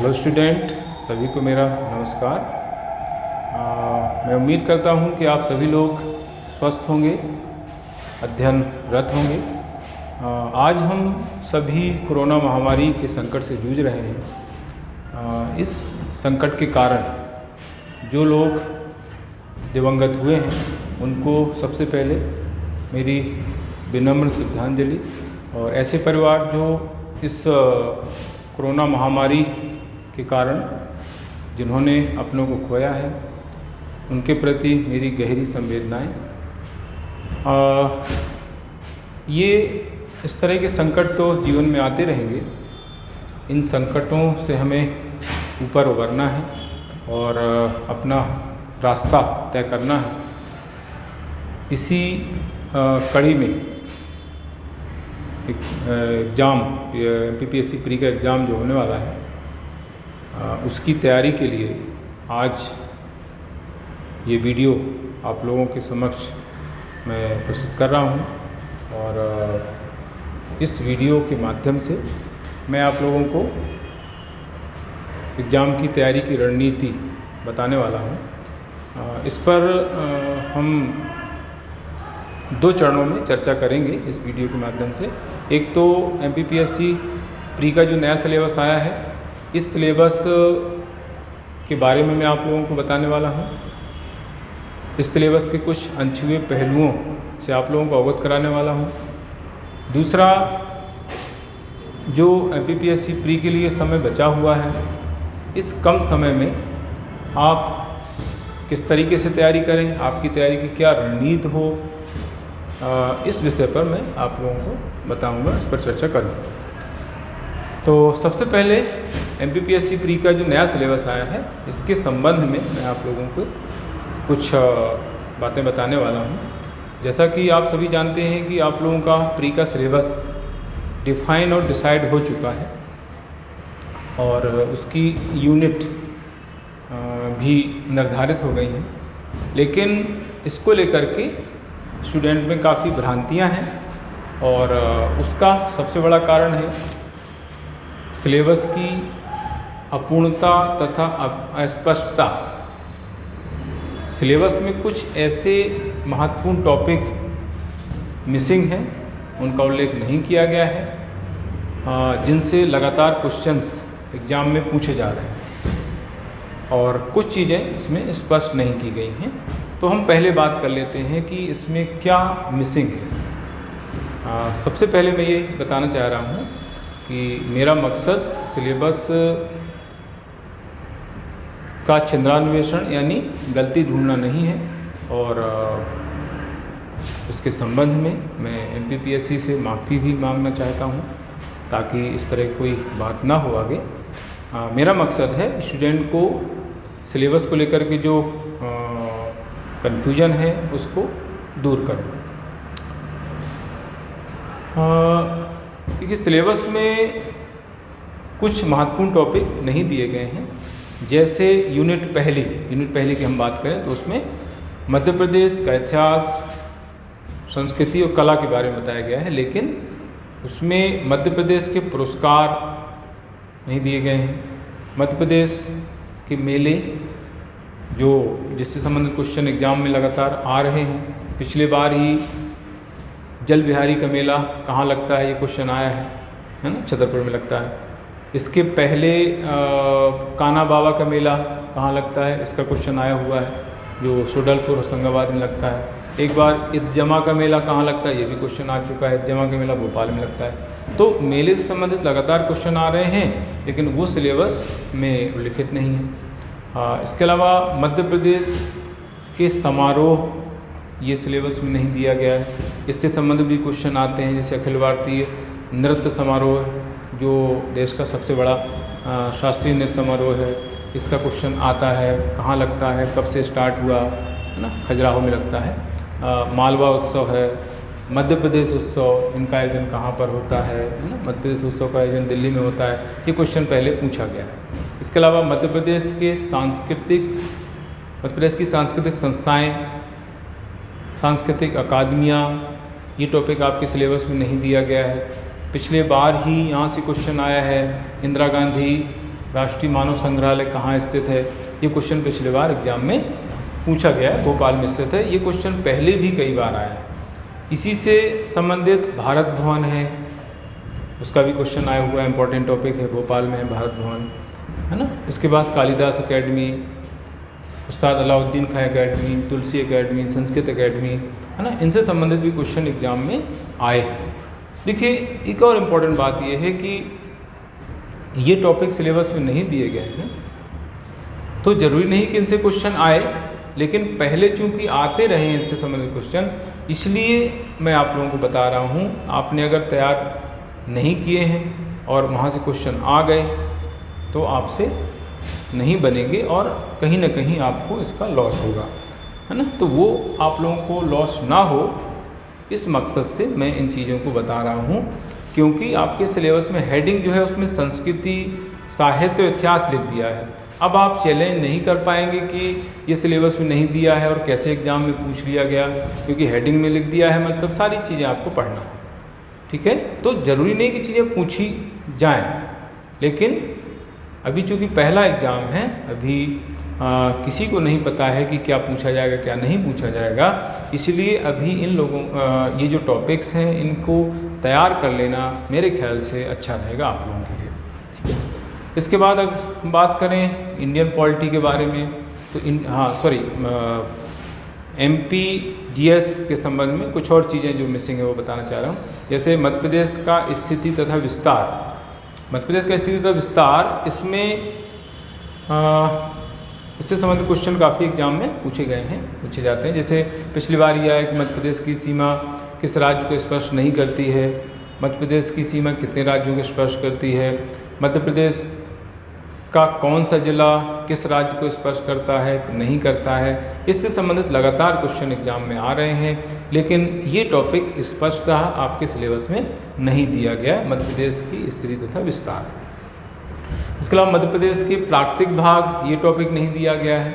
Hello student, सभी को मेरा नमस्कार। मैं उम्मीद करता हूँ कि आप सभी लोग स्वस्थ होंगे, अध्ययनरत होंगे। आज हम सभी कोरोना महामारी के संकट से जूझ रहे हैं। इस संकट के कारण जो लोग दिवंगत हुए हैं उनको सबसे पहले मेरी विनम्र श्रद्धांजलि, और ऐसे परिवार जो इस कोरोना महामारी के कारण जिन्होंने अपनों को खोया है उनके प्रति मेरी गहरी संवेदनाएं। ये इस तरह के संकट तो जीवन में आते रहेंगे। इन संकटों से हमें ऊपर उबरना है और अपना रास्ता तय करना है। इसी कड़ी में एग्ज़ाम MPPSC प्री का एग्ज़ाम जो होने वाला है उसकी तैयारी के लिए आज ये वीडियो आप लोगों के समक्ष मैं प्रस्तुत कर रहा हूँ, और इस वीडियो के माध्यम से मैं आप लोगों को एग्ज़ाम की तैयारी की रणनीति बताने वाला हूँ। इस पर हम दो चरणों में चर्चा करेंगे इस वीडियो के माध्यम से। एक तो MPPSC प्री का जो नया सिलेबस आया है, इस सिलेबस के बारे में मैं आप लोगों को बताने वाला हूँ। इस सिलेबस के कुछ अनछुए पहलुओं से आप लोगों को अवगत कराने वाला हूँ। दूसरा, जो MPPSC प्री के लिए समय बचा हुआ है, इस कम समय में आप किस तरीके से तैयारी करें, आपकी तैयारी की क्या रणनीति हो, इस विषय पर मैं आप लोगों को बताऊंगा, इस पर चर्चा करूँगा। तो सबसे पहले MPPSC प्री का जो नया सिलेबस आया है, इसके संबंध में मैं आप लोगों को कुछ बातें बताने वाला हूँ। जैसा कि आप सभी जानते हैं कि आप लोगों का प्री का सिलेबस डिफाइन और डिसाइड हो चुका है, और उसकी यूनिट भी निर्धारित हो गई हैं। लेकिन इसको लेकर के स्टूडेंट में काफ़ी भ्रांतियां हैं, और उसका सबसे बड़ा कारण है सिलेबस की अपूर्णता तथा अस्पष्टता। सिलेबस में कुछ ऐसे महत्वपूर्ण टॉपिक मिसिंग हैं, उनका उल्लेख नहीं किया गया है, जिनसे लगातार क्वेश्चंस एग्ज़ाम में पूछे जा रहे हैं, और कुछ चीज़ें इसमें स्पष्ट नहीं की गई हैं। तो हम पहले बात कर लेते हैं कि इसमें क्या मिसिंग है। सबसे पहले मैं ये बताना चाह रहा हूँ कि मेरा मकसद सिलेबस का छिंद्रान्वेषण यानी गलती ढूंढना नहीं है, और इसके संबंध में मैं MPPSC से माफ़ी भी मांगना चाहता हूँ, ताकि इस तरह कोई बात ना हो आगे। मेरा मकसद है स्टूडेंट को सिलेबस को लेकर के जो कन्फ्यूजन है उसको दूर करना। क्योंकि सिलेबस में कुछ महत्वपूर्ण टॉपिक नहीं दिए गए हैं। जैसे यूनिट पहली की हम बात करें तो उसमें मध्य प्रदेश का इतिहास, संस्कृति और कला के बारे में बताया गया है, लेकिन उसमें मध्य प्रदेश के पुरस्कार नहीं दिए गए हैं। मध्य प्रदेश के मेले जो जिससे संबंधित क्वेश्चन एग्ज़ाम में लगातार आ रहे हैं। पिछले बार ही जल बिहारी का मेला कहाँ लगता है, ये क्वेश्चन आया है ना, छतरपुर में लगता है। इसके पहले कान्हा बाबा का मेला कहाँ लगता है, इसका क्वेश्चन आया हुआ है, जो सुडलपुर होशंगाबाद में लगता है। एक बार इत्जमा का मेला कहाँ लगता है, ये भी क्वेश्चन आ चुका है, इत्जमा का मेला भोपाल में लगता है। तो मेले से संबंधित लगातार क्वेश्चन आ रहे हैं, लेकिन वो सिलेबस में उल्लिखित नहीं है। इसके अलावा मध्य प्रदेश के समारोह ये सिलेबस में नहीं दिया गया है। इससे संबंधित भी क्वेश्चन आते हैं, जैसे अखिल भारतीय नृत्य समारोह जो देश का सबसे बड़ा शास्त्रीय नृत्य समारोह है, इसका क्वेश्चन आता है, कहाँ लगता है, कब से स्टार्ट हुआ, है ना, खजुराहो में लगता है। मालवा उत्सव है, मध्य प्रदेश उत्सव, इनका आयोजन कहाँ पर होता है ना, मध्य प्रदेश उत्सव का आयोजन दिल्ली में होता है। ये क्वेश्चन पहले पूछा गया है। इसके अलावा मध्य प्रदेश की सांस्कृतिक संस्थाएं, सांस्कृतिक अकादमियाँ, ये टॉपिक आपके सिलेबस में नहीं दिया गया है। पिछले बार ही यहाँ से क्वेश्चन आया है, इंदिरा गांधी राष्ट्रीय मानव संग्रहालय कहाँ स्थित है, ये क्वेश्चन पिछले बार एग्जाम में पूछा गया है, भोपाल में स्थित है। ये क्वेश्चन पहले भी कई बार आया है। इसी से संबंधित भारत भवन है, उसका भी क्वेश्चन आया हुआ है, इंपॉर्टेंट टॉपिक है, भोपाल में है भारत भवन, है ना। इसके बाद कालिदास एकेडमी, उस्ताद अलाउद्दीन खां एकेडमी, तुलसी एकेडमी, संस्कृत एकेडमी, है ना, इनसे संबंधित भी क्वेश्चन एग्जाम में आए हैं। देखिए एक और इम्पॉर्टेंट बात ये है कि ये टॉपिक सिलेबस में नहीं दिए गए हैं, तो ज़रूरी नहीं कि इनसे क्वेश्चन आए, लेकिन पहले चूँकि आते रहे हैं इनसे संबंधित क्वेश्चन, इसलिए मैं आप लोगों को बता रहा हूँ। आपने अगर तैयार नहीं किए हैं और वहाँ से क्वेश्चन आ गए तो आपसे नहीं बनेंगे और कहीं ना कहीं आपको इसका लॉस होगा, है ना। तो वो आप लोगों को लॉस ना हो, इस मकसद से मैं इन चीज़ों को बता रहा हूँ, क्योंकि आपके सिलेबस में हेडिंग जो है उसमें संस्कृति, साहित्य और इतिहास लिख दिया है। अब आप चैलेंज नहीं कर पाएंगे कि ये सिलेबस में नहीं दिया है और कैसे एग्ज़ाम में पूछ लिया गया, क्योंकि हेडिंग में लिख दिया है, मतलब सारी चीज़ें आपको पढ़ना है, ठीक है। तो ज़रूरी नहीं कि चीज़ें पूछी जाएं, लेकिन अभी चूँकि पहला एग्ज़ाम है, अभी किसी को नहीं पता है कि क्या पूछा जाएगा क्या नहीं पूछा जाएगा, इसलिए अभी इन लोगों ये जो टॉपिक्स हैं इनको तैयार कर लेना मेरे ख्याल से अच्छा रहेगा आप लोगों के लिए, ठीक है। इसके बाद अगर बात करें इंडियन पॉलिटी के बारे में, तो MPGS के संबंध में कुछ और चीज़ें जो मिसिंग है वो बताना चाह रहा हूँ। जैसे मध्य प्रदेश का स्थिति तथा विस्तार, मध्य प्रदेश का स्थिति तथा विस्तार, इसमें इससे संबंधित क्वेश्चन काफ़ी एग्जाम में पूछे जाते हैं। जैसे पिछली बार यह है कि मध्य प्रदेश की सीमा किस राज्य को स्पर्श नहीं करती है, मध्य प्रदेश की सीमा कितने राज्यों को स्पर्श करती है, मध्य प्रदेश का कौन सा जिला किस राज्य को स्पर्श करता है नहीं करता है, इससे संबंधित लगातार क्वेश्चन एग्जाम में आ रहे हैं, लेकिन ये टॉपिक स्पष्टतः आपके सिलेबस में नहीं दिया गया, मध्य प्रदेश की स्थिति तथा विस्तार। इसके अलावा मध्य प्रदेश के प्राकृतिक भाग, ये टॉपिक नहीं दिया गया है,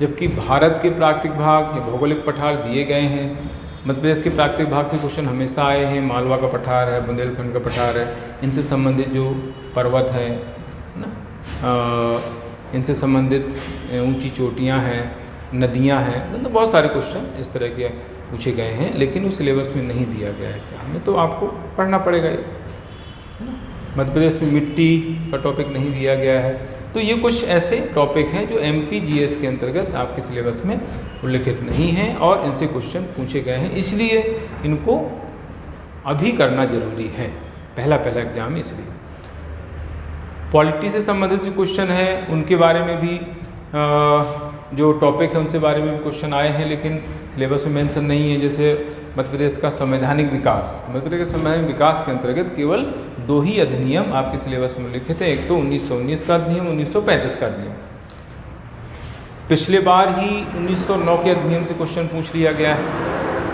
जबकि भारत के प्राकृतिक भाग या भौगोलिक पठार दिए गए हैं। मध्य प्रदेश के प्राकृतिक भाग से क्वेश्चन हमेशा आए हैं, मालवा का पठार है, बुंदेलखंड का पठार है, इनसे संबंधित जो पर्वत है ना, इनसे संबंधित ऊंची चोटियां हैं, नदियां हैं, मतलब बहुत सारे क्वेश्चन इस तरह के पूछे गए हैं, लेकिन उस सिलेबस में नहीं दिया गया है एग्जाम में, तो आपको पढ़ना पड़ेगा ये, है ना। मध्य प्रदेश में मिट्टी का टॉपिक नहीं दिया गया है। तो ये कुछ ऐसे टॉपिक हैं जो MPGS के अंतर्गत आपके सिलेबस में उल्लिखित नहीं हैं और इनसे क्वेश्चन पूछे गए हैं, इसलिए इनको अभी करना जरूरी है, पहला एग्जाम है इसलिए। पॉलिटी से संबंधित जो क्वेश्चन है उनके बारे में भी जो टॉपिक है उनसे बारे में भी क्वेश्चन आए हैं, लेकिन सिलेबस में मेंशन नहीं है। जैसे मध्य प्रदेश का संवैधानिक विकास, मध्य प्रदेश के संवैधानिक विकास के अंतर्गत केवल 2 ही अधिनियम आपके सिलेबस में लिखित है, एक तो 1919 का अधिनियम, 1935 का अधिनियम। पिछले बार ही 1909 के अधिनियम से क्वेश्चन पूछ लिया गया है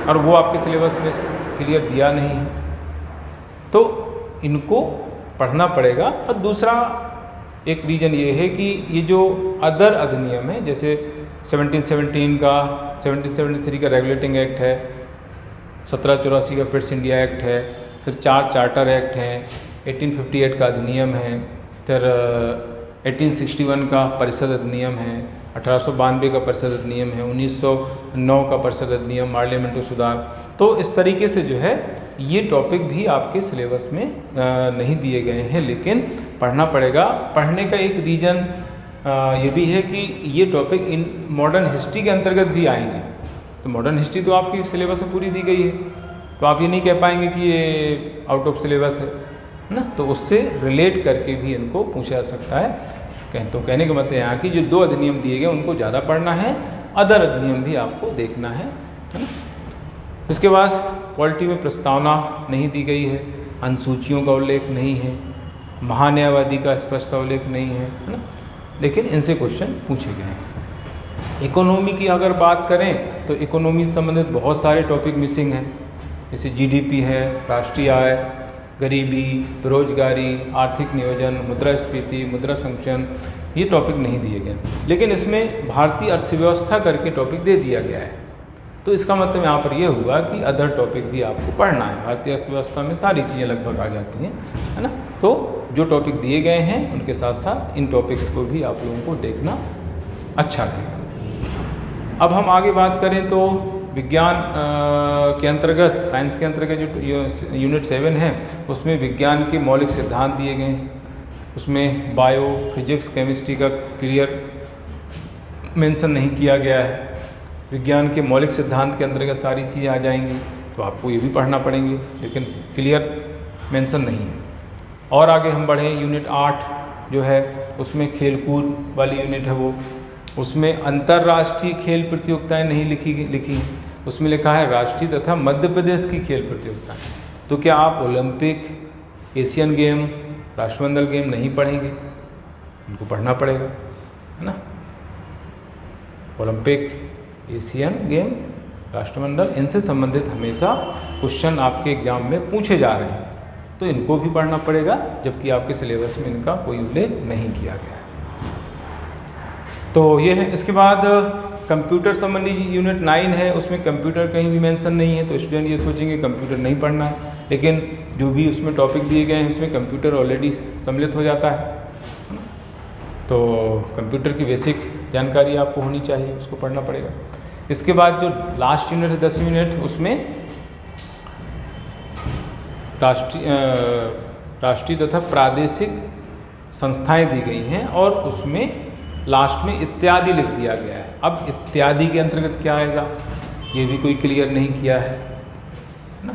और वो आपके सिलेबस में क्लियर दिया नहीं है, तो इनको पढ़ना पड़ेगा। और दूसरा एक रीज़न ये है कि ये जो अदर अधिनियम है, जैसे 1717 का, 1773 का रेगुलेटिंग एक्ट है, 1784 का पिट्स इंडिया एक्ट है, फिर 4 चार्टर एक्ट हैं, 1858 का अधिनियम है, फिर 1861 का परिषद अधिनियम है, 1892 का परिषद अधिनियम है, 1909 का परिषद अधिनियम, पार्लियामेंट्री सुधार। तो इस तरीके से जो है ये टॉपिक भी आपके सिलेबस में नहीं दिए गए हैं, लेकिन पढ़ना पड़ेगा। पढ़ने का एक रीज़न ये भी है कि ये टॉपिक इन मॉडर्न हिस्ट्री के अंतर्गत भी आएंगे, तो मॉडर्न हिस्ट्री तो आपकी सिलेबस में पूरी दी गई है, तो आप ये नहीं कह पाएंगे कि ये आउट ऑफ सिलेबस है ना, तो उससे रिलेट करके भी इनको पूछा जा सकता है। तो कहने का मतलब यहाँ की जो 2 अधिनियम दिए गए उनको ज़्यादा पढ़ना है, अदर अधिनियम भी आपको देखना है ना। इसके बाद पॉलिटी में प्रस्तावना नहीं दी गई है, अनुसूचियों का उल्लेख नहीं है, महान्यायवादी का स्पष्ट उल्लेख नहीं है ना, लेकिन इनसे क्वेश्चन पूछे गए हैं। इकोनॉमी की अगर बात करें तो इकोनॉमी से संबंधित बहुत सारे टॉपिक मिसिंग हैं, जैसे GDP है, राष्ट्रीय आय, गरीबी, बेरोजगारी, आर्थिक नियोजन, मुद्रास्फीति, मुद्रा संरक्षण, ये टॉपिक नहीं दिए गए, लेकिन इसमें भारतीय अर्थव्यवस्था करके टॉपिक दे दिया गया है। तो इसका मतलब यहाँ पर ये हुआ कि अदर टॉपिक भी आपको पढ़ना है। भारतीय अर्थव्यवस्था में सारी चीज़ें लगभग आ जाती हैं, है ना। तो जो टॉपिक दिए गए हैं उनके साथ साथ इन टॉपिक्स को भी आप लोगों को देखना अच्छा रहेगा। अब हम आगे बात करें तो विज्ञान के अंतर्गत, साइंस के अंतर्गत जो यूनिट 7 है उसमें विज्ञान के मौलिक सिद्धांत दिए गए हैं। उसमें बायो, फिजिक्स, केमिस्ट्री का क्लियर मेंशन नहीं किया गया है। विज्ञान के मौलिक सिद्धांत के अंतर्गत सारी चीज़ें आ जाएंगी, तो आपको ये भी पढ़ना पड़ेंगे, लेकिन क्लियर मेंशन नहीं है। और आगे हम बढ़ें, यूनिट 8 जो है उसमें खेलकूद वाली यूनिट है वो, उसमें अंतर्राष्ट्रीय खेल प्रतियोगिताएं नहीं लिखी। उसमें लिखा है राष्ट्रीय तथा मध्य प्रदेश की खेल प्रतियोगिताएं। तो क्या आप ओलंपिक, एशियन गेम, राष्ट्रमंडल गेम नहीं पढ़ेंगे? उनको पढ़ना पड़ेगा, है ना। ओलंपिक, एशियन गेम, राष्ट्रमंडल, इनसे संबंधित हमेशा क्वेश्चन आपके एग्जाम में पूछे जा रहे हैं, तो इनको भी पढ़ना पड़ेगा, जबकि आपके सिलेबस में इनका कोई उल्लेख नहीं किया गया है। तो ये है। इसके बाद कंप्यूटर संबंधी यूनिट 9 है, उसमें कंप्यूटर कहीं भी मेंशन नहीं है, तो स्टूडेंट ये सोचेंगे कंप्यूटर नहीं पढ़ना है, लेकिन जो भी उसमें टॉपिक दिए गए हैं उसमें कंप्यूटर ऑलरेडी सम्मिलित हो जाता है। तो कंप्यूटर की बेसिक जानकारी आपको होनी चाहिए, उसको पढ़ना पड़ेगा। इसके बाद जो लास्ट यूनिट है 10 यूनिट, उसमें राष्ट्रीय तथा प्रादेशिक संस्थाएं दी गई हैं और उसमें लास्ट में इत्यादि लिख दिया गया है। अब इत्यादि के अंतर्गत क्या आएगा ये भी कोई क्लियर नहीं किया है ना।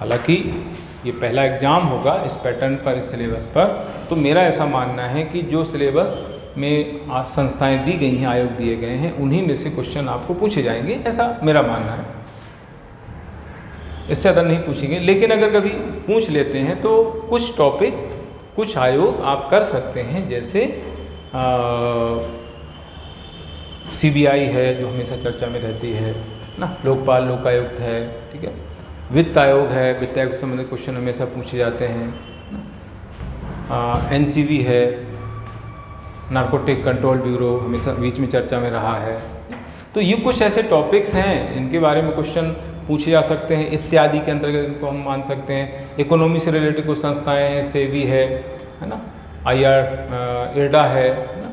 हालांकि ये पहला एग्ज़ाम होगा इस पैटर्न पर, इस सिलेबस पर, तो मेरा ऐसा मानना है कि जो सिलेबस में संस्थाएं दी गई हैं, आयोग दिए गए हैं, उन्हीं में से क्वेश्चन आपको पूछे जाएंगे, ऐसा मेरा मानना है। इससे ज़्यादा नहीं पूछेंगे, लेकिन अगर कभी पूछ लेते हैं तो कुछ टॉपिक, कुछ आयोग आप कर सकते हैं, जैसे CBI है जो हमेशा चर्चा में रहती है ना, लोकपाल, लोकायुक्त है, ठीक है, वित्त आयोग है, वित्त आयोग से संबंधित क्वेश्चन हमेशा पूछे जाते हैं, NCB है, नारकोटिक कंट्रोल ब्यूरो हमेशा बीच में चर्चा में रहा है। तो ये कुछ ऐसे टॉपिक्स हैं इनके बारे में क्वेश्चन पूछे जा सकते हैं। इत्यादि के अंतर्गत इनको हम मान सकते हैं। इकोनॉमी से रिलेटेड कुछ संस्थाएं हैं, सेबी है ना, IRDA है ना,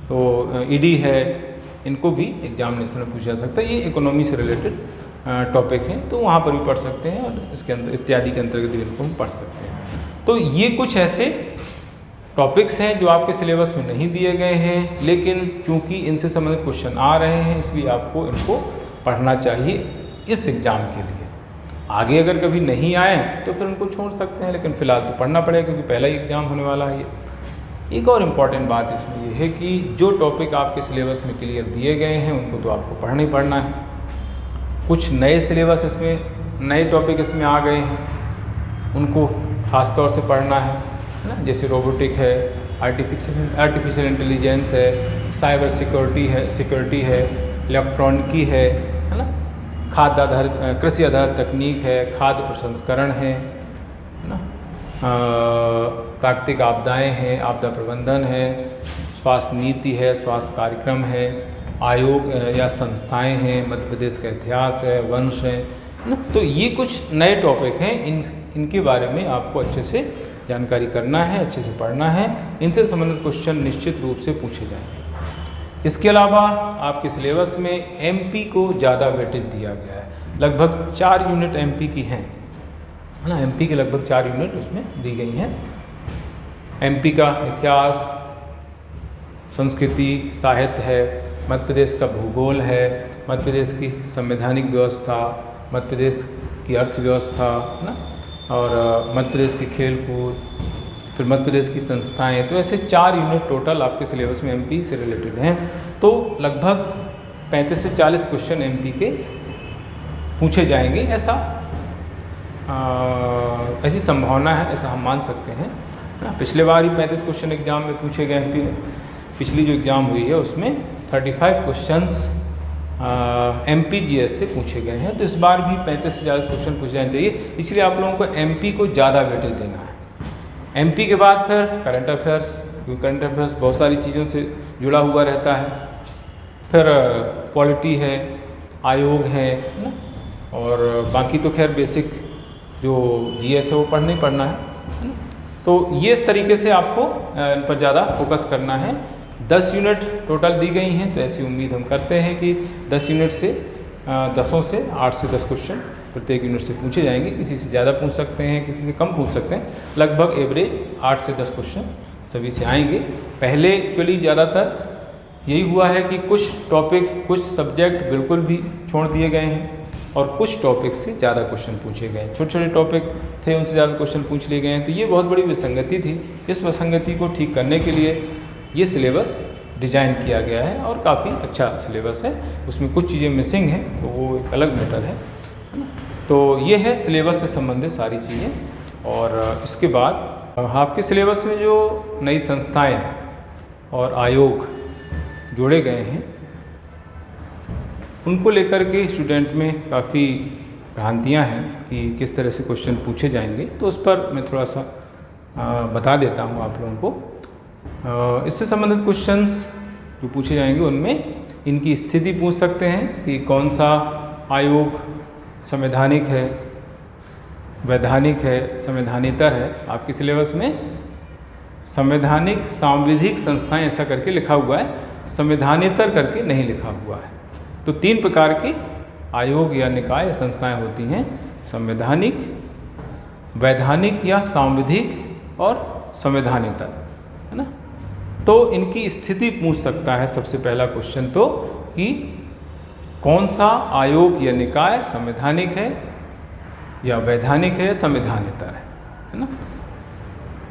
तो ED है, इनको भी एग्जामिनेशन में पूछा जा सकता है। ये इकोनॉमी से रिलेटेड टॉपिक हैं, तो वहाँ पर भी पढ़ सकते हैं, और इसके अंदर इत्यादि के अंतर्गत भी इनको हम पढ़ सकते हैं। तो ये कुछ ऐसे टॉपिक्स हैं जो आपके सिलेबस में नहीं दिए गए हैं, लेकिन चूंकि इनसे संबंधित क्वेश्चन आ रहे हैं, इसलिए आपको इनको पढ़ना चाहिए इस एग्ज़ाम के लिए। आगे अगर कभी नहीं आए तो फिर उनको छोड़ सकते हैं, लेकिन फ़िलहाल तो पढ़ना पड़ेगा क्योंकि पहला ही एग्ज़ाम होने वाला है ये। एक और इम्पॉर्टेंट बात इसमें ये है कि जो टॉपिक आपके सिलेबस में क्लियर दिए गए हैं उनको तो आपको पढ़ना ही पढ़ना है। कुछ नए सिलेबस इसमें, नए टॉपिक इसमें आ गए हैं, उनको ख़ास तौर से पढ़ना है ना, जैसे रोबोटिक है, आर्टिफिशियल इंटेलिजेंस है, साइबर सिक्योरिटी है, इलेक्ट्रॉनिकी है ना, खाद्य आधारित, कृषि आधारित तकनीक है, खाद्य प्रसंस्करण है ना, प्राकृतिक आपदाएं हैं, आपदा प्रबंधन है, स्वास्थ्य नीति है, स्वास्थ्य कार्यक्रम है, आयोग या संस्थाएं हैं, मध्य प्रदेश का इतिहास है, वंश है ना। तो ये कुछ नए टॉपिक हैं, इनके बारे में आपको अच्छे से जानकारी करना है, अच्छे से पढ़ना है। इनसे संबंधित क्वेश्चन निश्चित रूप से पूछे जाएंगे। इसके अलावा आपके सिलेबस में MP को ज़्यादा वेटेज दिया गया है। लगभग 4 यूनिट MP की हैं, है ना, MP की लगभग 4 यूनिट उसमें दी गई हैं। MP का इतिहास, संस्कृति, साहित्य है, मध्य प्रदेश का भूगोल है, मध्य प्रदेश की संवैधानिक व्यवस्था, मध्य प्रदेश की अर्थव्यवस्था, है ना, और मध्य प्रदेश की खेल कूद, फिर मध्य प्रदेश की संस्थाएं। तो ऐसे 4 यूनिट टोटल आपके सिलेबस में MP से रिलेटेड हैं। तो लगभग 35 से 40 क्वेश्चन MP के पूछे जाएंगे, ऐसी संभावना है, ऐसा हम मान सकते हैं ना। पिछले बार ही 35 क्वेश्चन एग्जाम में पूछे गए MP में। पिछली जो एग्ज़ाम हुई है उसमें 35 क्वेश्चंस MPGS से पूछे गए हैं, तो इस बार भी 35 से 40 क्वेश्चन पूछे जाने चाहिए। इसलिए आप लोगों को MP को ज़्यादा वेटेज देना है। MP के बाद फिर करंट अफेयर्स, क्योंकि करंट अफेयर्स बहुत सारी चीज़ों से जुड़ा हुआ रहता है। फिर पॉलिटी है, आयोग हैं, है ना, और बाकी तो खैर बेसिक जो जीएस है वो पढ़ना ही पढ़ना है ना। तो ये इस तरीके से आपको इन पर ज़्यादा फोकस करना है। 10 यूनिट टोटल दी गई हैं, तो ऐसी उम्मीद हम करते हैं कि 10 यूनिट से 10 से 8 से 10 क्वेश्चन प्रत्येक यूनिट से पूछे जाएंगे। किसी से ज़्यादा पूछ सकते हैं, किसी से कम पूछ सकते हैं, लगभग एवरेज 8 से 10 क्वेश्चन सभी से आएंगे। पहले एक्चुअली ज़्यादातर यही हुआ है कि कुछ टॉपिक, कुछ सब्जेक्ट बिल्कुल भी छोड़ दिए गए हैं और कुछ टॉपिक से ज़्यादा क्वेश्चन पूछे गए। छोटे छोटे टॉपिक थे, उनसे ज़्यादा क्वेश्चन पूछ लिए गए हैं, तो ये बहुत बड़ी विसंगति थी। इस विसंगति को ठीक करने के लिए ये सिलेबस डिज़ाइन किया गया है और काफ़ी अच्छा सिलेबस है। उसमें कुछ चीज़ें मिसिंग हैं, तो वो एक अलग मैटर है ना। तो ये है सिलेबस से संबंधित सारी चीज़ें। और इसके बाद आपके सिलेबस में जो नई संस्थाएँ और आयोग जोड़े गए हैं, उनको लेकर के स्टूडेंट में काफ़ी भ्रांतियाँ हैं कि किस तरह से क्वेश्चन पूछे जाएंगे। तो उस पर मैं थोड़ा सा बता देता हूँ आप लोगों को। इससे संबंधित क्वेश्चंस जो पूछे जाएंगे उनमें इनकी स्थिति पूछ सकते हैं कि कौन सा आयोग संवैधानिक है, वैधानिक है, संवैधानेतर है। आपके सिलेबस में संवैधानिक सांविधिक संस्थाएं ऐसा करके लिखा हुआ है, संवैधानेतर करके नहीं लिखा हुआ है। तो 3 प्रकार के आयोग या निकाय या संस्थाएं होती हैं, संवैधानिक, वैधानिक या सांविधिक और संवैधानेतर, है ना। तो इनकी स्थिति पूछ सकता है सबसे पहला क्वेश्चन तो, कि कौन सा आयोग या निकाय संवैधानिक है या वैधानिक है या संवैधानेतर है ना।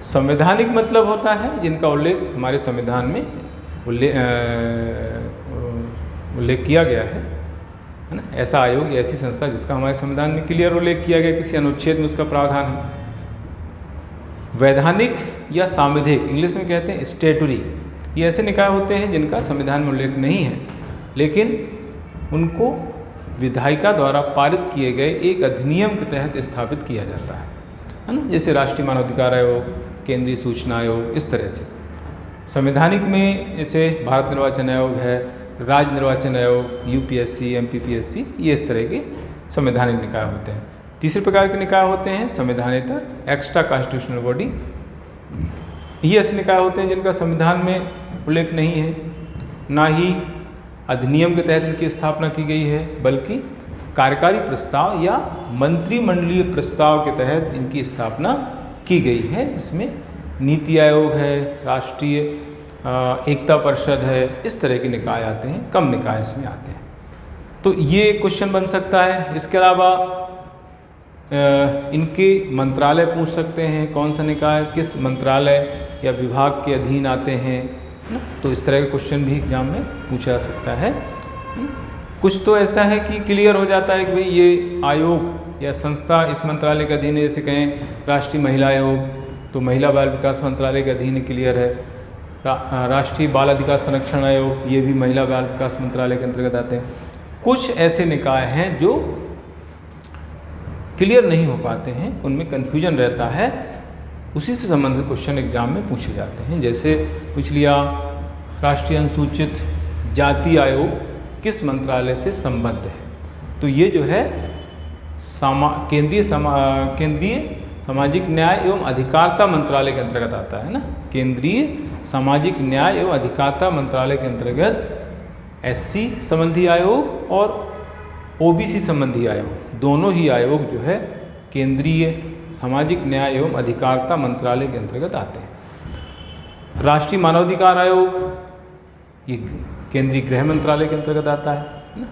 संवैधानिक मतलब होता है जिनका उल्लेख हमारे संविधान में उल्लेख किया गया है ना। ऐसा आयोग या ऐसी संस्था जिसका हमारे संविधान में क्लियर उल्लेख किया गया, किसी अनुच्छेद में उसका प्रावधान है। वैधानिक या सांविधिक, इंग्लिश में कहते हैं स्टेटरी, ये ऐसे निकाय होते हैं जिनका संविधान में उल्लेख नहीं है, लेकिन उनको विधायिका द्वारा पारित किए गए एक अधिनियम के तहत स्थापित किया जाता है ना। जैसे राष्ट्रीय मानवाधिकार आयोग, केंद्रीय सूचना आयोग, इस तरह से। संवैधानिक में जैसे भारत निर्वाचन आयोग है, राज्य निर्वाचन आयोग, यूपीएससी, एमपीपीएससी, ये इस तरह के संवैधानिक निकाय होते हैं। तीसरे प्रकार के निकाय होते हैं संवैधानेतर, एक्स्ट्रा कॉन्स्टिट्यूशनल बॉडी। ये ऐसे निकाय होते हैं जिनका संविधान में उल्लेख नहीं है, ना ही अधिनियम के तहत इनकी स्थापना की गई है, बल्कि कार्यकारी प्रस्ताव या मंत्रिमंडलीय प्रस्ताव के तहत इनकी स्थापना की गई है। इसमें नीति आयोग है, राष्ट्रीय एकता परिषद है, इस तरह के निकाय आते हैं, कम निकाय इसमें आते हैं। तो ये क्वेश्चन बन सकता है। इसके अलावा इनके मंत्रालय पूछ सकते हैं, कौन सा निकाय किस मंत्रालय या विभाग के अधीन आते हैं ना। तो इस तरह के क्वेश्चन भी एग्जाम में पूछा जा सकता है। कुछ तो ऐसा है कि क्लियर हो जाता है कि भाई ये आयोग या संस्था इस मंत्रालय के अधीन है, जैसे कहें राष्ट्रीय महिला आयोग, तो महिला बाल विकास मंत्रालय के अधीन क्लियर है। राष्ट्रीय बाल अधिकार संरक्षण आयोग, ये भी महिला बाल विकास मंत्रालय के अंतर्गत आते हैं। कुछ ऐसे निकाय हैं जो क्लियर नहीं हो पाते हैं, उनमें कन्फ्यूजन रहता है, उसी से संबंधित क्वेश्चन एग्जाम में पूछे जाते हैं। जैसे पूछ लिया राष्ट्रीय अनुसूचित जाति आयोग किस मंत्रालय से संबद्ध है, तो ये जो है केंद्रीय सामाजिक न्याय एवं अधिकारिता मंत्रालय के अंतर्गत आता है ना। केंद्रीय सामाजिक न्याय एवं अधिकारिता मंत्रालय के अंतर्गत एससी संबंधी आयोग और ओबीसी संबंधी आयोग, दोनों ही आयोग जो है केंद्रीय सामाजिक न्याय एवं अधिकारिता मंत्रालय के अंतर्गत आते हैं। राष्ट्रीय मानवाधिकार आयोग ये केंद्रीय गृह मंत्रालय के अंतर्गत आता है ना।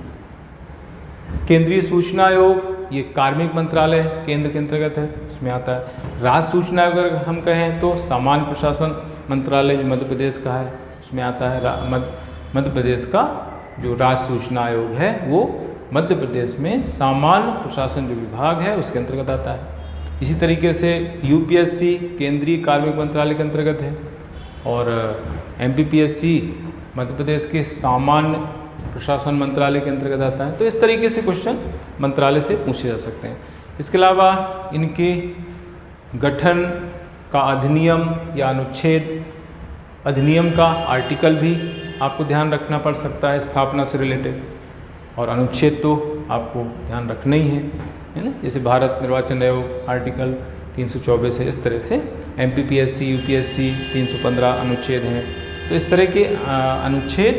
केंद्रीय सूचना आयोग ये कार्मिक मंत्रालय केंद्र के अंतर्गत है, उसमें आता है। राज्य सूचना आयोग अगर हम कहें तो सामान्य प्रशासन मंत्रालय जो मध्य प्रदेश का है उसमें आता है। मध्य प्रदेश का जो राज्य सूचना आयोग है वो मध्य प्रदेश में सामान्य प्रशासन जो विभाग है उसके अंतर्गत आता है। इसी तरीके से यूपीएससी केंद्रीय कार्मिक मंत्रालय के अंतर्गत है और एमपीपीएससी मध्य प्रदेश के सामान्य प्रशासन मंत्रालय के अंतर्गत आता है। तो इस तरीके से क्वेश्चन मंत्रालय से पूछे जा सकते हैं। इसके अलावा इनके गठन का अधिनियम या अनुच्छेद, अधिनियम का आर्टिकल भी आपको ध्यान रखना पड़ सकता है स्थापना से रिलेटेड, और अनुच्छेद तो आपको ध्यान रखना ही है ना। जैसे भारत निर्वाचन आयोग आर्टिकल 324 है, इस तरह से MPPSC UPSC 315 अनुच्छेद हैं। तो इस तरह के अनुच्छेद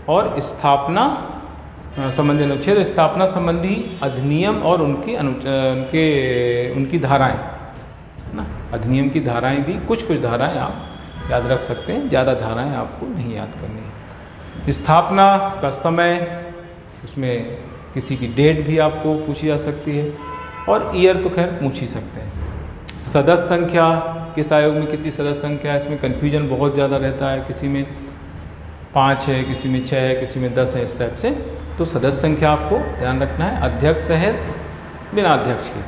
और स्थापना संबंधी अनुच्छेद, स्थापना संबंधी अधिनियम और उनकी धाराएं ना, अधिनियम की धाराएं भी कुछ धाराएं आप याद रख सकते हैं, ज़्यादा धाराएं आपको नहीं याद करनी है। स्थापना का समय, उसमें किसी की डेट भी आपको पूछी जा सकती है और ईयर तो खैर पूछ ही सकते हैं। सदस्य संख्या, किस आयोग में कितनी सदस्य संख्या है, इसमें कन्फ्यूजन बहुत ज़्यादा रहता है, किसी में 5 है, किसी में 6 है, किसी में 10 है, इस टाइप से। तो सदस्य संख्या आपको ध्यान रखना है, अध्यक्ष सहित बिना अध्यक्ष के।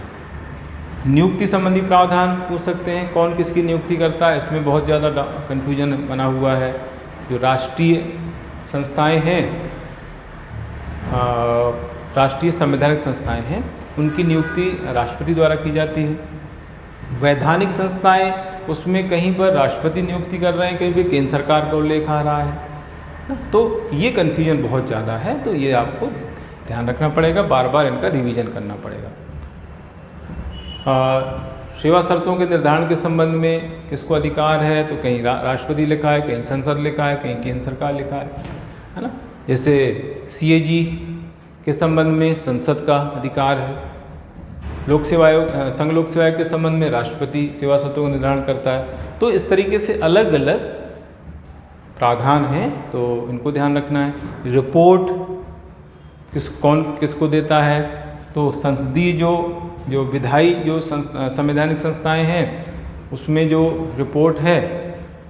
नियुक्ति संबंधी प्रावधान पूछ सकते हैं, कौन किसकी नियुक्ति करता है, इसमें बहुत ज़्यादा कन्फ्यूजन बना हुआ है। जो राष्ट्रीय संस्थाएं हैं, राष्ट्रीय संवैधानिक संस्थाएं हैं, उनकी नियुक्ति राष्ट्रपति द्वारा की जाती है। वैधानिक संस्थाएं, उसमें कहीं पर राष्ट्रपति नियुक्ति कर रहे हैं, कहीं पर केंद्र सरकार का उल्लेख आ रहा है। तो ये कन्फ्यूजन बहुत ज़्यादा है, तो ये आपको ध्यान रखना पड़ेगा, बार बार इनका रिवीजन करना पड़ेगा। सेवा शर्तों के निर्धारण के संबंध में किसको अधिकार है, तो कहीं राष्ट्रपति लिखा है, कहीं संसद लिखा है, कहीं केंद्र सरकार लिखा है ना। जैसे CAG के संबंध में संसद का अधिकार है, लोक सेवा आयोग, संघ लोक सेवा आयोग के संबंध में राष्ट्रपति सेवा शर्तों का निर्धारण करता है। तो इस तरीके से अलग अलग प्रावधान हैं, तो इनको ध्यान रखना है। रिपोर्ट कौन किसको देता है, तो संसदीय जो विधायी जो संवैधानिक संस्थाएं हैं, उसमें जो रिपोर्ट है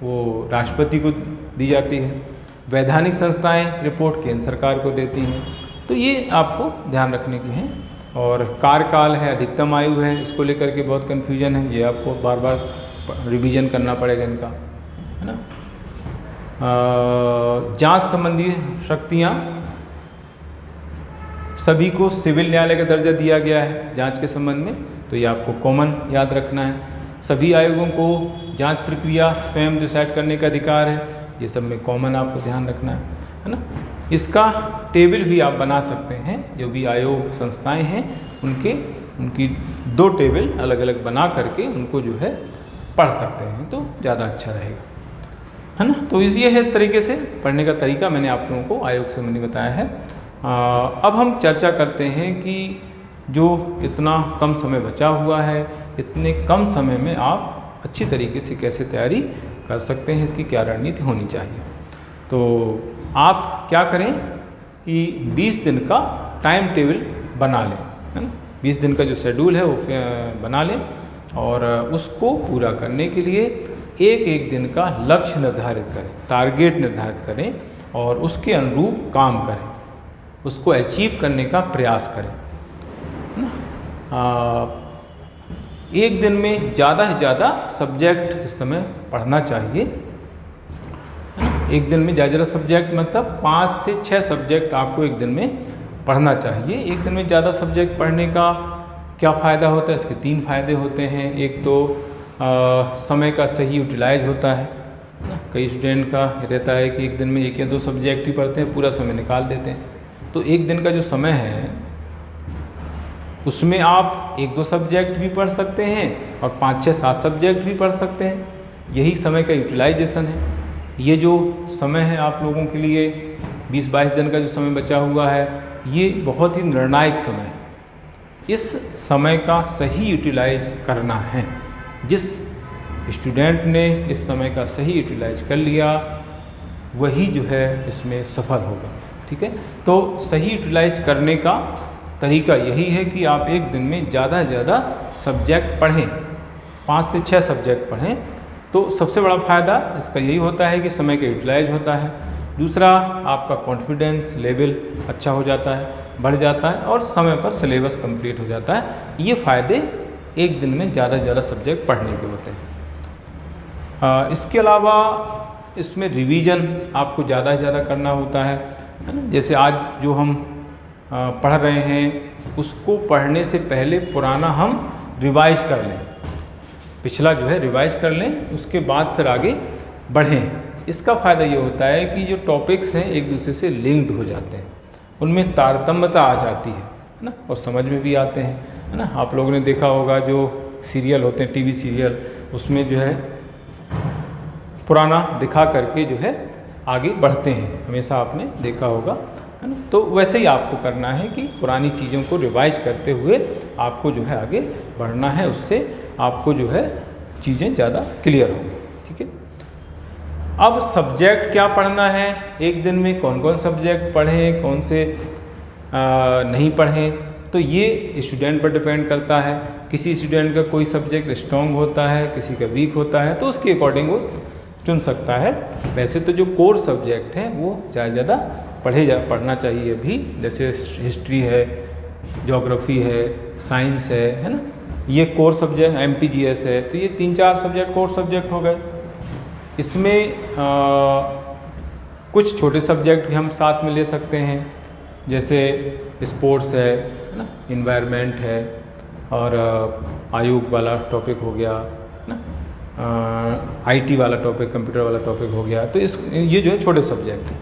वो राष्ट्रपति को दी जाती है। वैधानिक संस्थाएं रिपोर्ट केंद्र सरकार को देती हैं। तो ये आपको ध्यान रखने की हैं। और कार्यकाल है, अधिकतम आयु है, इसको लेकर के बहुत कन्फ्यूजन है, ये आपको बार बार रिवीजन करना पड़ेगा इनका, है ना। जांच संबंधी शक्तियाँ, सभी को सिविल न्यायालय का दर्जा दिया गया है जांच के संबंध में, तो ये आपको कॉमन याद रखना है। सभी आयोगों को जांच प्रक्रिया स्वयं डिसाइड करने का अधिकार है, ये सब में कॉमन आपको ध्यान रखना है ना। इसका टेबल भी आप बना सकते हैं, जो भी आयोग संस्थाएं हैं उनकी 2 टेबल अलग अलग बना करके उनको जो है पढ़ सकते हैं, तो ज़्यादा अच्छा रहेगा, है ना। तो ये है इस तरीके से पढ़ने का तरीका, मैंने आप लोगों को आयोग संबंधी बताया है। अब हम चर्चा करते हैं कि जो इतना कम समय बचा हुआ है, इतने कम समय में आप अच्छी तरीके से कैसे तैयारी कर सकते हैं, इसकी क्या रणनीति होनी चाहिए। तो आप क्या करें कि 20 दिन का टाइम टेबल बना लें, है ना। 20 दिन का जो शेड्यूल है वो बना लें और उसको पूरा करने के लिए एक दिन का लक्ष्य निर्धारित करें, टारगेट निर्धारित करें और उसके अनुरूप काम करें, उसको अचीव करने का प्रयास करें, है ना। एक दिन में ज़्यादा से ज़्यादा सब्जेक्ट इस समय पढ़ना चाहिए, है ना। एक दिन में ज़्यादा सब्जेक्ट मतलब 5 से 6 सब्जेक्ट आपको एक दिन में पढ़ना चाहिए। एक दिन में ज़्यादा सब्जेक्ट पढ़ने का क्या फ़ायदा होता है, इसके 3 फायदे होते हैं। एक तो समय का सही यूटिलाइज होता है ना। कई स्टूडेंट का रहता है कि एक दिन में 1 या 2 सब्जेक्ट ही पढ़ते हैं, पूरा समय निकाल देते हैं। तो एक दिन का जो समय है उसमें आप 1-2 सब्जेक्ट भी पढ़ सकते हैं और 5-6-7 सब्जेक्ट भी पढ़ सकते हैं। यही समय का यूटिलाइजेशन है। ये जो समय है आप लोगों के लिए 20-22 दिन का जो समय बचा हुआ है, ये बहुत ही निर्णायक समय है। इस समय का सही यूटिलाइज करना है। जिस स्टूडेंट ने इस समय का सही यूटिलाइज कर लिया वही जो है इसमें सफल होगा, ठीक है। तो सही यूटिलाइज करने का तरीका यही है कि आप एक दिन में ज़्यादा से ज़्यादा सब्जेक्ट पढ़ें, 5 से 6 सब्जेक्ट पढ़ें। तो सबसे बड़ा फ़ायदा इसका यही होता है कि समय का यूटिलाइज होता है। दूसरा, आपका कॉन्फिडेंस लेवल अच्छा हो जाता है, बढ़ जाता है और समय पर सिलेबस कंप्लीट हो जाता है। ये फ़ायदे एक दिन में ज़्यादा से ज़्यादा सब्जेक्ट पढ़ने के होते हैं। इसके अलावा इसमें रिवीजन आपको ज़्यादा से ज़्यादा करना होता है ना। जैसे आज जो हम पढ़ रहे हैं उसको पढ़ने से पहले पुराना हम रिवाइज कर लें, पिछला जो है रिवाइज कर लें, उसके बाद फिर आगे बढ़ें। इसका फ़ायदा ये होता है कि जो टॉपिक्स हैं एक दूसरे से लिंक्ड हो जाते हैं। उनमें तारतम्यता आ जाती है ना, और समझ में भी आते हैं, है ना। आप लोगों ने देखा होगा जो सीरियल होते हैं, टीवी सीरियल, उसमें जो है पुराना दिखा करके जो है आगे बढ़ते हैं, हमेशा आपने देखा होगा, है ना। तो वैसे ही आपको करना है कि पुरानी चीज़ों को रिवाइज करते हुए आपको जो है आगे बढ़ना है, उससे आपको जो है चीज़ें ज़्यादा क्लियर होंगी, ठीक है। अब सब्जेक्ट क्या पढ़ना है, एक दिन में कौन कौन सब्जेक्ट पढ़ें, कौन से नहीं पढ़ें, तो ये स्टूडेंट पर डिपेंड करता है। किसी स्टूडेंट का कोई सब्जेक्ट स्ट्रॉन्ग होता है, किसी का वीक होता है, तो उसके अकॉर्डिंग वो चुन सकता है। वैसे तो जो कोर सब्जेक्ट हैं वो ज़्यादा पढ़ना चाहिए अभी, जैसे हिस्ट्री है, ज्योग्राफी है, साइंस है ना, ये कोर सब्जेक्ट, MPGS है, तो ये 3-4 सब्जेक्ट कोर सब्जेक्ट हो गए। इसमें कुछ छोटे सब्जेक्ट भी हम साथ में ले सकते हैं, जैसे स्पोर्ट्स है ना, इन्वायरमेंट है, और आयोग वाला टॉपिक हो गया ना, IT वाला टॉपिक, कंप्यूटर वाला टॉपिक हो गया। तो ये जो है छोटे सब्जेक्ट हैं।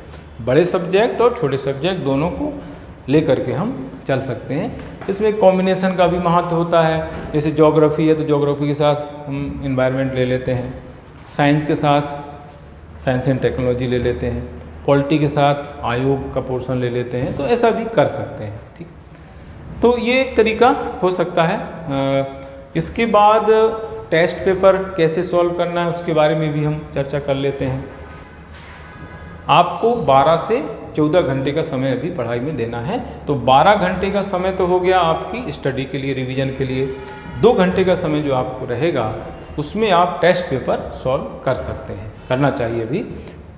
बड़े सब्जेक्ट और छोटे सब्जेक्ट दोनों को लेकर के हम चल सकते हैं। इसमें कॉम्बिनेशन का भी महत्व होता है, जैसे ज्योग्राफी है तो ज्योग्राफी के साथ हम इन्वायरमेंट ले लेते हैं, साइंस के साथ साइंस एंड टेक्नोलॉजी ले लेते हैं, पॉलिटी के साथ आयोग का पोर्शन ले लेते हैं, तो ऐसा भी कर सकते हैं, ठीक। तो ये एक तरीका हो सकता है। इसके बाद टेस्ट पेपर कैसे सॉल्व करना है उसके बारे में भी हम चर्चा कर लेते हैं। आपको 12 से 14 घंटे का समय अभी पढ़ाई में देना है, तो 12 घंटे का समय तो हो गया आपकी स्टडी के लिए, रिवीजन के लिए। 2 घंटे का समय जो आपको रहेगा उसमें आप टेस्ट पेपर सॉल्व कर सकते हैं, करना चाहिए अभी,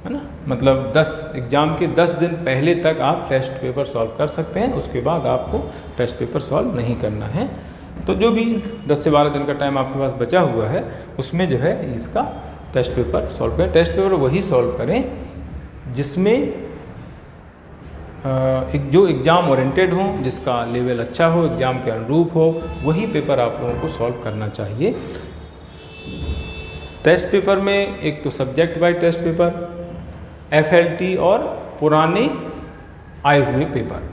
है ना। मतलब एग्ज़ाम के 10 दिन पहले तक आप टेस्ट पेपर सॉल्व कर सकते हैं, उसके बाद आपको टेस्ट पेपर सॉल्व नहीं करना है। तो जो भी 10 से 12 दिन का टाइम आपके पास बचा हुआ है उसमें जो है इसका टेस्ट पेपर सॉल्व करें। टेस्ट पेपर वही सॉल्व करें जिसमें जो एग्ज़ाम ओरिएंटेड हो, जिसका लेवल अच्छा हो, एग्ज़ाम के अनुरूप हो, वही पेपर आप लोगों को सॉल्व करना चाहिए। टेस्ट पेपर में एक तो subject wise test paper, FLT और पुराने आए हुए पेपर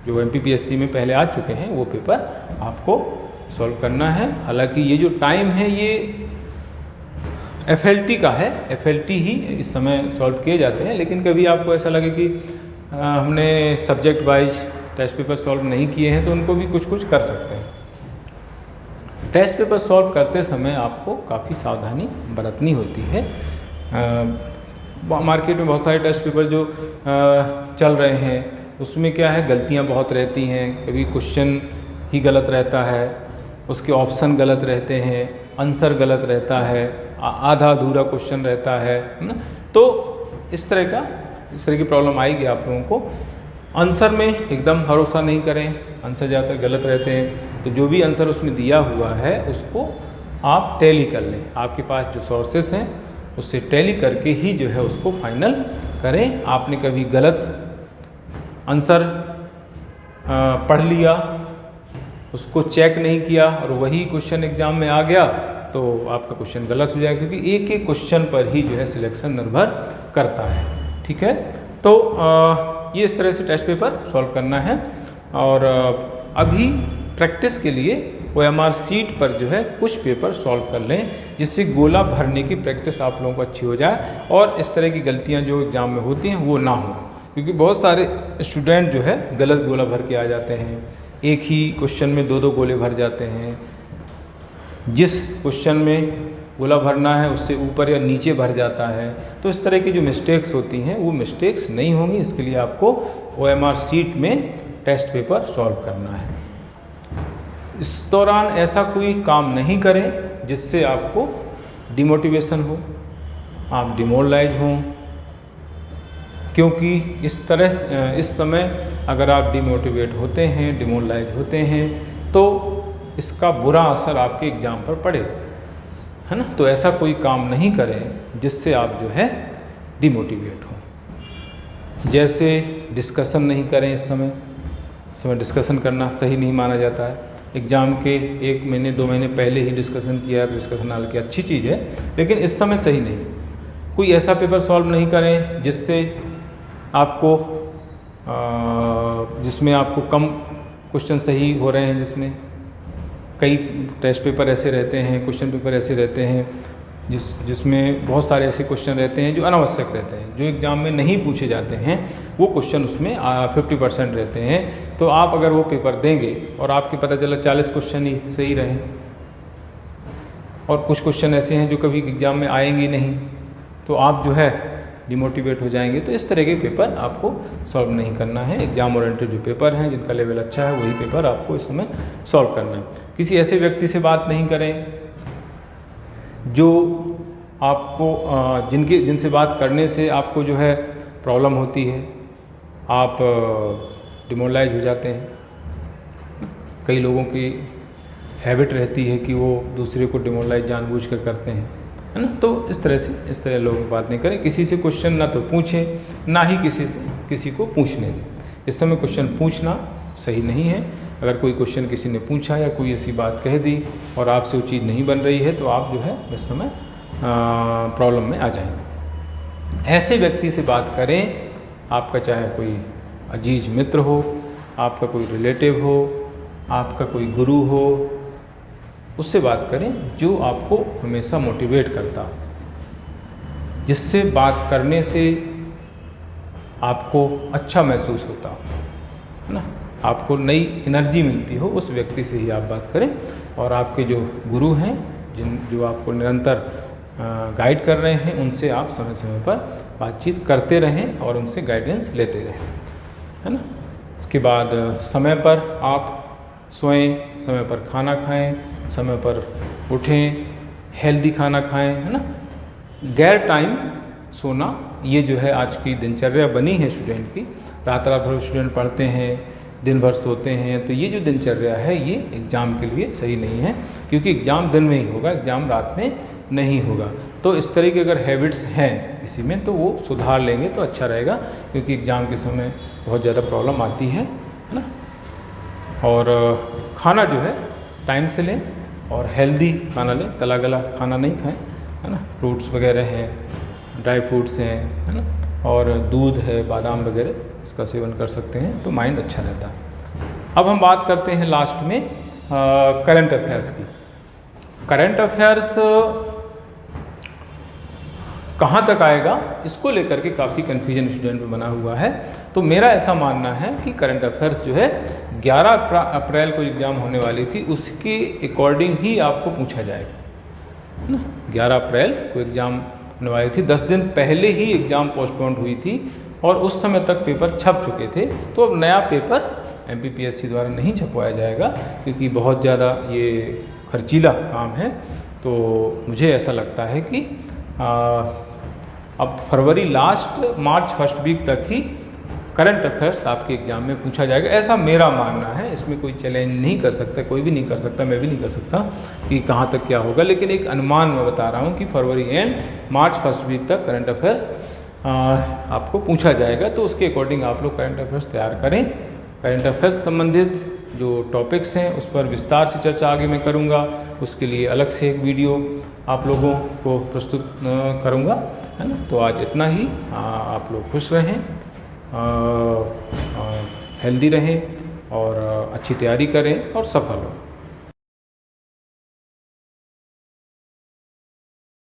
जो MPPSC में पहले आ चुके हैं वो पेपर आपको सॉल्व करना है। हालांकि ये जो टाइम है ये FLT का है, FLT ही इस समय सॉल्व किए जाते हैं, लेकिन कभी आपको ऐसा लगे कि हमने subject wise test paper solve नहीं किए हैं तो उनको भी कुछ कर सकते हैं। टेस्ट पेपर सॉल्व करते समय आपको काफ़ी सावधानी बरतनी होती है। मार्केट में बहुत सारे टेस्ट पेपर जो चल रहे हैं उसमें क्या है, गलतियां बहुत रहती हैं। कभी क्वेश्चन ही गलत रहता है, उसके ऑप्शन गलत रहते हैं, आंसर गलत रहता है, आधा अधूरा क्वेश्चन रहता है ना। तो इस तरह की प्रॉब्लम आएगी आप लोगों को। आंसर में एकदम भरोसा नहीं करें, आंसर ज़्यादातर गलत रहते हैं। तो जो भी आंसर उसमें दिया हुआ है उसको आप टैली कर लें, आपके पास जो सोर्सेस हैं उससे टैली करके ही जो है उसको फाइनल करें। आपने कभी गलत आंसर पढ़ लिया, उसको चेक नहीं किया और वही क्वेश्चन एग्जाम में आ गया तो आपका क्वेश्चन गलत हो जाएगा, क्योंकि एक एक क्वेश्चन पर ही जो है सिलेक्शन निर्भर करता है, ठीक है। तो ये इस तरह से टेस्ट पेपर सॉल्व करना है। और अभी प्रैक्टिस के लिए OMR शीट पर जो है कुछ पेपर सॉल्व कर लें, जिससे गोला भरने की प्रैक्टिस आप लोगों को अच्छी हो जाए और इस तरह की गलतियां जो एग्ज़ाम में होती हैं वो ना हो। क्योंकि बहुत सारे स्टूडेंट जो है गलत गोला भर के आ जाते हैं, एक ही क्वेश्चन में 2-2 गोले भर जाते हैं। जिस क्वेश्चन में गोला भरना है उससे ऊपर या नीचे भर जाता है। तो इस तरह की जो मिस्टेक्स होती हैं वो मिस्टेक्स नहीं होंगी, इसके लिए आपको OMR शीट में टेस्ट पेपर सॉल्व करना है। इस दौरान ऐसा कोई काम नहीं करें जिससे आपको डिमोटिवेशन हो, आप डिमोरलाइज हों, क्योंकि इस समय अगर आप डिमोटिवेट होते हैं, डिमोरलाइज होते हैं तो इसका बुरा असर आपके एग्ज़ाम पर पड़े, है ना। तो ऐसा कोई काम नहीं करें जिससे आप जो है डिमोटिवेट हों। जैसे डिस्कशन नहीं करें, इस समय डिस्कशन करना सही नहीं माना जाता है। एग्ज़ाम के 1 महीने 2 महीने पहले ही डिस्कशन किया, डिस्कशन हालांकि अच्छी चीज़ है लेकिन इस समय सही नहीं। कोई ऐसा पेपर सॉल्व नहीं करें जिससे आपको जिसमें आपको कम क्वेश्चन सही हो रहे हैं, जिसमें कई टेस्ट पेपर ऐसे रहते हैं, क्वेश्चन पेपर ऐसे रहते हैं जिसमें बहुत सारे ऐसे क्वेश्चन रहते हैं जो अनावश्यक रहते हैं, जो एग्ज़ाम में नहीं पूछे जाते हैं, वो क्वेश्चन उसमें 50% रहते हैं। तो आप अगर वो पेपर देंगे और आपके पता चला 40 क्वेश्चन ही सही रहे और कुछ क्वेश्चन ऐसे हैं जो कभी एग्ज़ाम में आएंगे नहीं, तो आप जो है डिमोटिवेट हो जाएंगे। तो इस तरह के पेपर आपको सॉल्व नहीं करना है। एग्ज़ाम ओरिएंटेड जो पेपर हैं, जिनका लेवल अच्छा है, वही पेपर आपको इस समय सॉल्व करना है। किसी ऐसे व्यक्ति से बात नहीं करें जो आपको जिनसे बात करने से आपको जो है प्रॉब्लम होती है, आप डिमोरलाइज हो जाते हैं। कई लोगों की हैबिट रहती है कि वो दूसरे को डिमोरलाइज जानबूझ कर करते हैं, है ना। तो इस तरह लोग बात नहीं करें। किसी से क्वेश्चन ना तो पूछें, ना ही किसी को पूछने दें। इस समय क्वेश्चन पूछना सही नहीं है। अगर कोई क्वेश्चन किसी ने पूछा या कोई ऐसी बात कह दी और आपसे वो चीज़ नहीं बन रही है, तो आप जो है इस समय प्रॉब्लम में आ जाएंगे। ऐसे व्यक्ति से बात करें, आपका चाहे कोई अजीज मित्र हो, आपका कोई रिलेटिव हो, आपका कोई गुरु हो, उससे बात करें जो आपको हमेशा मोटिवेट करता, जिससे बात करने से आपको अच्छा महसूस होता, है ना, आपको नई एनर्जी मिलती हो, उस व्यक्ति से ही आप बात करें। और आपके जो गुरु हैं, जो आपको निरंतर गाइड कर रहे हैं, उनसे आप समय समय पर बातचीत करते रहें और उनसे गाइडेंस लेते रहें, है ना। उसके बाद समय पर आप सोएं, समय पर खाना खाएं, समय पर उठें, हेल्दी खाना खाएं, है ना। गैर टाइम सोना, ये जो है आज की दिनचर्या बनी है स्टूडेंट की। रात भर स्टूडेंट पढ़ते हैं, दिन भर सोते हैं, तो ये जो दिनचर्या है ये एग्ज़ाम के लिए सही नहीं है, क्योंकि एग्ज़ाम दिन में ही होगा, एग्ज़ाम रात में नहीं होगा। तो इस तरह के अगर हैबिट्स हैं किसी में, तो वो सुधार लेंगे तो अच्छा रहेगा, क्योंकि एग्ज़ाम के समय बहुत ज़्यादा प्रॉब्लम आती है ना। और खाना जो है टाइम से लें और हेल्दी खाना लें, तला गला खाना नहीं खाएं, है ना। फ्रूट्स वगैरह हैं, ड्राई फ्रूट्स हैं, है ना, और दूध है, बादाम वगैरह, इसका सेवन कर सकते हैं, तो माइंड अच्छा रहता है। अब हम बात करते हैं लास्ट में करंट अफेयर्स की। करंट अफेयर्स कहाँ तक आएगा, इसको लेकर के काफ़ी कन्फ्यूजन स्टूडेंट में बना हुआ है। तो मेरा ऐसा मानना है कि करंट अफेयर्स जो है 11 अप्रैल को एग्ज़ाम होने वाली थी, उसके अकॉर्डिंग ही आपको पूछा जाएगा, है ना। 11 अप्रैल को एग्ज़ाम होने वाली थी, 10 दिन पहले ही एग्ज़ाम पोस्टपोन्ड हुई थी और उस समय तक पेपर छप चुके थे। तो अब नया पेपर MPPSC द्वारा नहीं छपवाया जाएगा, क्योंकि बहुत ज़्यादा ये खर्चीला काम है। तो मुझे ऐसा लगता है कि अब फरवरी लास्ट मार्च फर्स्ट वीक तक ही करंट अफेयर्स आपके एग्ज़ाम में पूछा जाएगा, ऐसा मेरा मानना है। इसमें कोई चैलेंज नहीं कर सकता, कोई भी नहीं कर सकता, मैं भी नहीं कर सकता कि कहाँ तक क्या होगा, लेकिन एक अनुमान मैं बता रहा हूँ कि फरवरी एंड मार्च फर्स्ट वीक तक करंट अफेयर्स आपको पूछा जाएगा। तो उसके अकॉर्डिंग आप लोग करंट अफेयर्स तैयार करें। करंट अफेयर्स संबंधित जो टॉपिक्स हैं उस पर विस्तार से चर्चा आगे मैं करूँगा, उसके लिए अलग से एक वीडियो आप लोगों को प्रस्तुत करूँगा, है ना। तो आज इतना ही। आप लोग खुश रहें, हेल्दी रहें और अच्छी तैयारी करें और सफल हों।